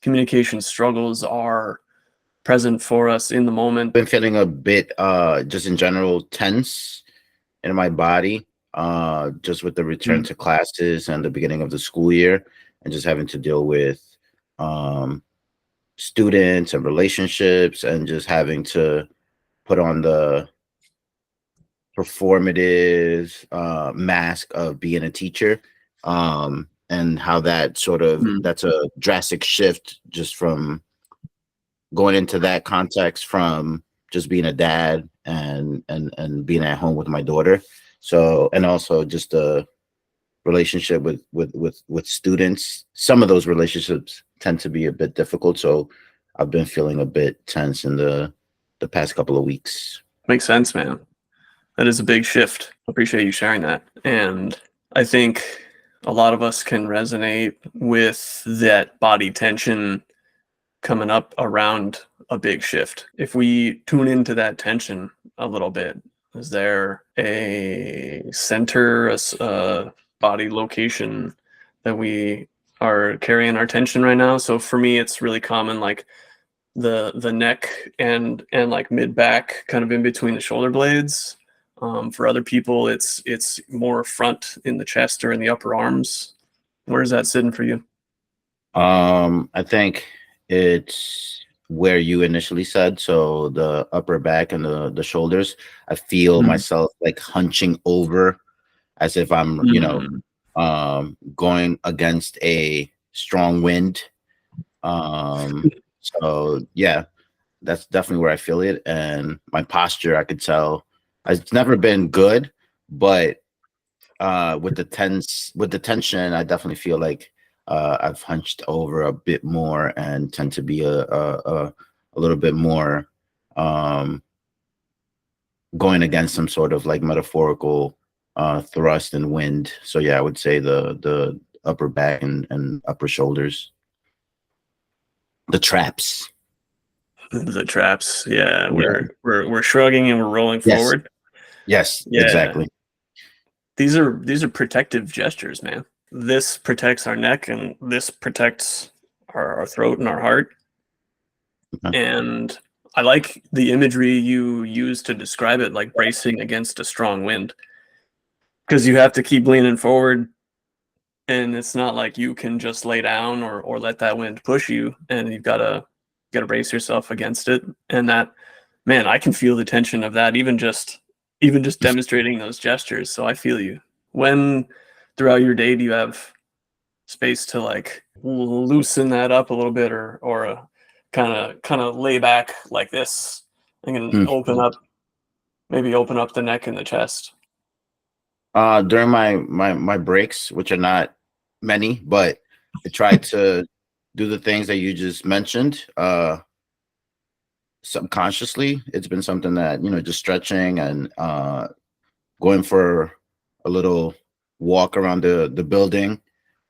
communication struggles are present for us in the moment. Been feeling a bit just in general tense in my body, just with the return to classes and the beginning of the school year, and just having to deal with um students and relationships, and just having to put on the performative mask of being a teacher, and how that sort of Mm. that's a drastic shift just from going into that context from just being a dad and being at home with my daughter. So, and also just the relationship with students. Some of those relationships tend to be a bit difficult, so I've been feeling a bit tense in the past couple of weeks. Makes sense, man. That is a big shift. Appreciate you sharing that. And I think a lot of us can resonate with that body tension coming up around a big shift. If we tune into that tension a little bit, is there a center, a body location that we are carrying our tension right now? So for me, it's really common, like the neck and like mid back, kind of in between the shoulder blades. For other people, it's more front in the chest or in the upper arms. Where's that sitting for you? I think it's where you initially said, so the upper back and the shoulders. I feel Mm. myself like hunching over as if I'm, Mm. going against a strong wind. So yeah, that's definitely where I feel it. And my posture, I could tell it's never been good, but with the tension, I definitely feel like I've hunched over a bit more and tend to be a little bit more um going against some sort of like metaphorical thrust and wind. So yeah, I would say the upper back and upper shoulders, the traps. The traps. Yeah, Yeah. we're shrugging and we're rolling Yes. forward. Yes, Yeah. exactly. These are protective gestures, man. This protects our neck and this protects our throat and our heart. Okay. And I like the imagery you use to describe it, like bracing against a strong wind. Because you have to keep leaning forward, and it's not like you can just lay down or let that wind push you, and you've gotta brace yourself against it. And that, man, I can feel the tension of that, even just demonstrating those gestures. So I feel you. When throughout your day do you have space to like loosen that up a little bit, or kind of lay back like this and can Hmm. open up the neck and the chest? During my breaks, which are not many, but I try to do the things that you just mentioned. Subconsciously, it's been something that, just stretching and going for a little walk around the building.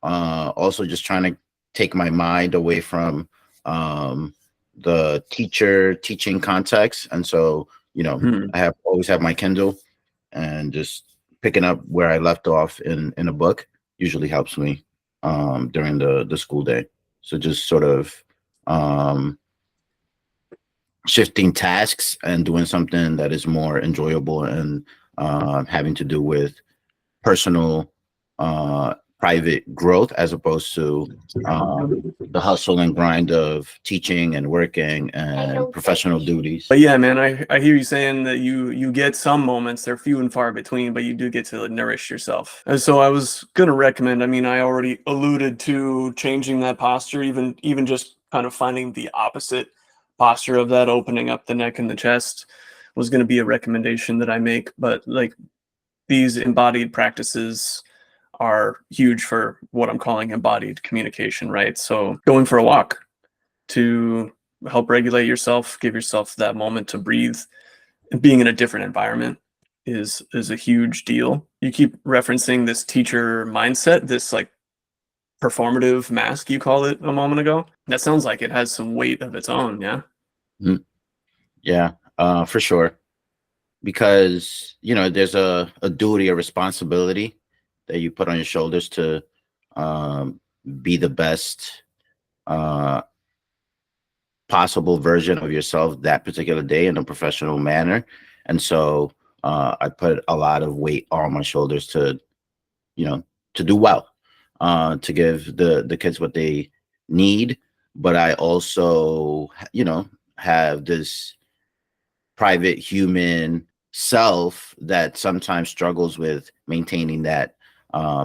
Also, just trying to take my mind away from um, the teacher teaching context, and so Hmm. I have always have my Kindle, and just picking up where I left off in a book usually helps me during the school day. So just sort of um, shifting tasks and doing something that is more enjoyable and having to do with personal private growth, as opposed to the hustle and grind of teaching and working and professional duties. But yeah, man, I hear you saying that you get some moments, they're few and far between, but you do get to nourish yourself. And so I was gonna recommend, I mean, I already alluded to changing that posture, even just kind of finding the opposite posture of that, opening up the neck and the chest was gonna be a recommendation that I make. But like these embodied practices are huge for what I'm calling embodied communication, right? So going for a walk to help regulate yourself, give yourself that moment to breathe, and being in a different environment is a huge deal. You keep referencing this teacher mindset, this like performative mask you called it a moment ago. That sounds like it has some weight of its own, yeah? Mhm. Yeah, for sure. Because there's a duty, a responsibility that you put on your shoulders to um, be the best possible version of yourself that particular day in a professional manner. And so I put a lot of weight on my shoulders to, you know, to do well, to give the kids what they need. But I also, you know, have this private human self that sometimes struggles with maintaining that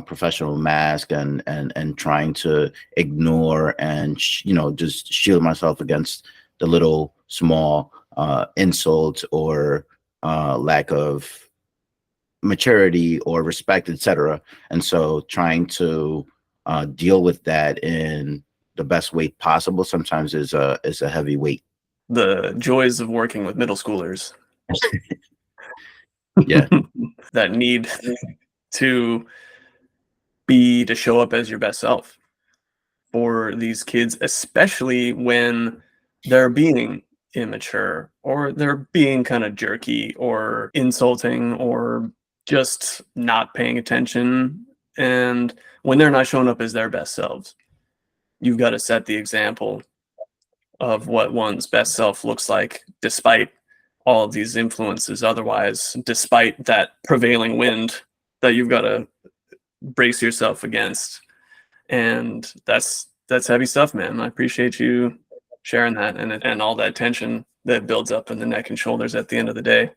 professional mask and trying to ignore and you know, just shield myself against the little small insults or lack of maturity or respect, etc. And so trying to deal with that in the best way possible sometimes is a heavy weight. The joys of working with middle schoolers. Yeah. That need to show up as your best self for these kids, especially when they're being immature or they're being kind of jerky or insulting or just not paying attention. And when they're not showing up as their best selves, you've got to set the example of what one's best self looks like despite all of these influences. Otherwise, despite that prevailing wind that you've got to brace yourself against. And that's heavy stuff, man. I appreciate you sharing that and all that tension that builds up in the neck and shoulders at the end of the day.